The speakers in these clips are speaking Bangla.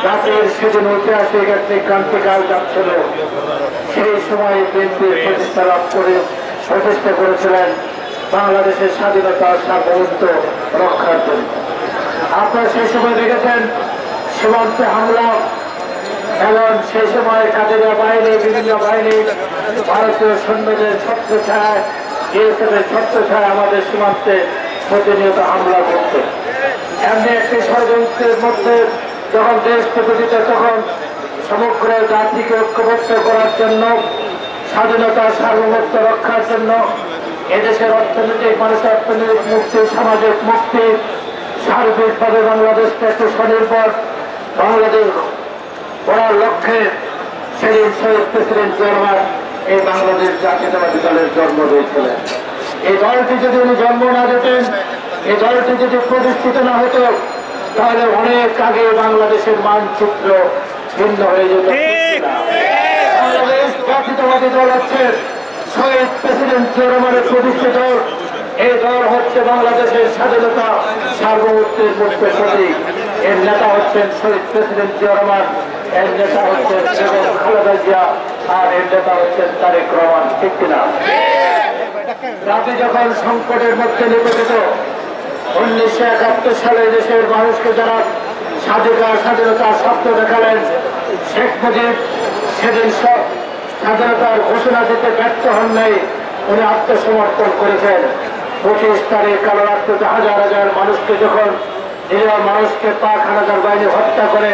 রাতের সেদিন ঐতিহাসিক একটি ক্রান্তিকাল যাচ্ছিল। সেই সময় বিএনপি প্রতিষ্ঠা লাভ করে প্রতিষ্ঠা করেছিলেন বাংলাদেশের স্বাধীনতা সার্বভৌমত্ব রক্ষার জন্য। আপনারা সেই সময় দেখেছেন সীমান্তে হামলা এবং সেই সময় কাদেরিয়া বাহিনী, বিভিন্ন বাহিনী, ভারতীয় সৈন্যদের ছত্রছায়ায়, বিএসএফের ছত্রছায়ায় আমাদের সীমান্তে প্রতিনিয়ত হামলা করতে। এমনি একটি ষড়যন্ত্রের মধ্যে যখন দেশ প্রতিষ্ঠিত, তখন সমগ্র জাতিকে ঐক্যবদ্ধ করার জন্য, স্বাধীনতা সার্বভৌমত্ব রক্ষার জন্য, এদেশের অর্থনৈতিক, মানুষের অর্থনৈতিক মুক্তি, সামাজিক মুক্তি, সার্বিকভাবে বাংলাদেশকে একটু স্বনির্ভর বাংলাদেশ করার লক্ষ্যে সেদিন শহীদ প্রেসিডেন্ট জিয়া এই বাংলাদেশ জাতীয়তাবাদী দলের জন্ম দিয়েছিলেন। এই দলটি যদি উনি জন্ম না দিতেন, এই দলটি যদি প্রতিষ্ঠিত না হতো, তাহলে অনেক আগে বাংলাদেশের মানচিত্র ভিন্ন হয়ে যেত। বাংলাদেশ জাতীয়তাবাদী দল হচ্ছে শহীদ প্রেসিডেন্ট জিয়া রহমানের প্রতিষ্ঠিত। এই দল হচ্ছে বাংলাদেশের স্বাধীনতা সার্বভৌমত্বের মুখ্য প্রতীক। এর নেতা হচ্ছেন শহীদ প্রেসিডেন্ট জিয়া রহমান, এর নেতা হচ্ছেন খালেদা জিয়া, আর এর নেতা হচ্ছেন তারেক রহমান। ঠিক কিনা? রাতে যখন সংকটের মধ্যে নিপতিত 1971 সালে দেশের মানুষকে যারা স্বাধীনতার স্বপ্ন দেখালেন, শেখ মুজিব সেদিন স্বাধীনতার ঘোষণা দিতে ব্যর্থ হন নাই, উনি আত্মসমর্পণ করেছেন। 25 তারিখ কালো রাত্রিতে হাজার হাজার মানুষকে যখন নিরীহ মানুষকে পাক হানাদার বাহিনী হত্যা করে,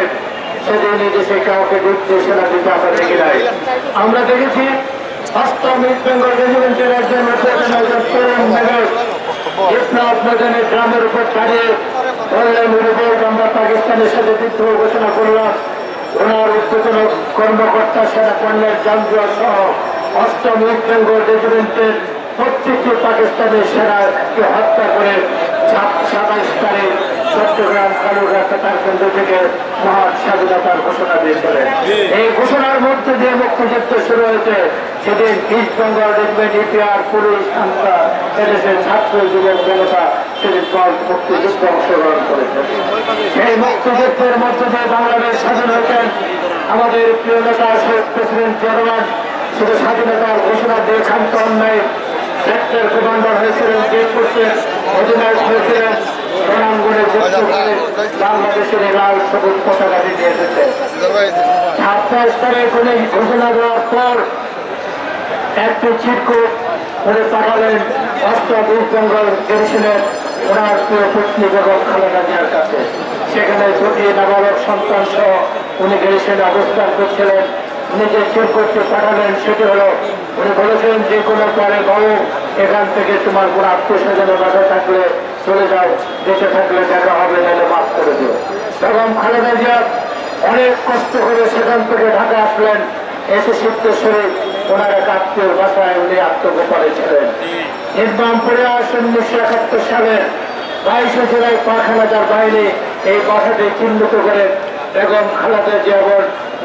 সেদিন এই দেশে কাউকে নির্দেশনা দিতে আমরা দেখি নাই। আমরা দেখেছি অষ্টম ইস্ট বেঙ্গল রেজিমেন্টের একজন আপনাদের গ্রামের উপর দাঁড়িয়ে বললেন, আমরা পাকিস্তানের সাথে বিদ্রোহ ঘোষণা করলাম। ওনার উদ্যোতন কর্মকর্তা সেনা কর্নেল জামজুয়া সহ অষ্টম ইস্ট বেঙ্গল রেজিমেন্টের প্রত্যেকটি পাকিস্তানের সেনাকে হত্যা করে 27 তারিখ চট্টগ্রাম কালুরঘাট তার কেন্দ্র থেকে মহান স্বাধীনতার ঘোষণা দিয়েছিলেন। এই ঘোষণার মধ্যে দিয়ে মুক্তিযুদ্ধ শুরু হয়েছে। সেদিন east Bengal regiment, EPR, police, answer, এদেশের ছাত্র যুবক জনতা সেদিন মুক্তিযুদ্ধে অংশগ্রহণ করেছে। সেই মুক্তিযুদ্ধের মধ্যে দিয়ে বাংলাদেশ স্বাধীন হয়েছেন। আমাদের প্রিয় নেতা শহীদ প্রেসিডেন্ট জিয়া রহমান শুধু স্বাধীনতার ঘোষণা দিয়ে ক্ষান্ত অন্যায় সেক্টর কমান্ডার হয়েছিলেন, জেট ফোর্সের অধিনায়ক হয়েছিলেন, রণাঙ্গনে যুদ্ধ করে বাংলাদেশের লাল সবুজ পতাকা দিয়ে এসেছে। 27 তারিখ উনি ঘোষণা দেওয়ার পর একটি চিরকুট উনি পাঠালেন অষ্টম ইস্ট বেঙ্গল ডিভিশনের ওনার প্রিয় পত্নী বেগম খালেদা জিয়ার কাছে। সেখানে দুটি নাবালক সন্তান সহ উনি গ্যারিসনে অবস্থান করছিলেন। উনি যে চিরকুটটি পাঠালেন সেটি হলো, উনি বলেছেন যে কোনো পরে বউ এখান থেকে তোমার কোনো আত্মীয় স্বজনের বাসা থাকলে চলে যাও, বেঁচে থাকলে দেখা হবে, নাহলে মাফ করে দিও। বেগম খালেদা জিয়া অনেক কষ্ট করে সেখান থেকে ঢাকা আসলেন। এসে সিদ্ধেশ্বরে ওনার এক আত্মীয় বাসায় উনি আত্মগোপনে ছিলেন। নির্বাম পড়ে আসেন 1971 সালে 22 জুলাই পাক হানাদার বাহিনী এই বাসাটি চিহ্নিত করে বেগম খালেদা জিয়া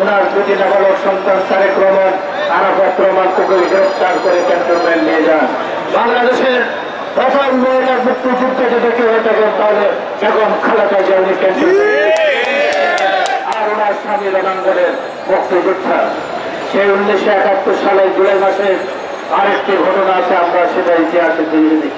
ওনার দুটি নাবালক সন্তান তারেক রহমান, আরাফাত রহমানকে গ্রেফতার করে ক্যান্টনমেন্ট নিয়ে যান। বাংলাদেশের প্রথম মহিলার মুক্তিযুদ্ধ যদি কেউ হয়ে থাকেন তাহলে বেগম খালেদা জিয়া উনি ক্যান্টনমেন্ট, আর ওনার স্বামী রণাঙ্গনের মুক্তিযোদ্ধা। সেই 1971 সালে জুলাই মাসে আরেকটি ঘটনা আছে, আমরা সেটা ইতিহাসে দিয়ে দিই।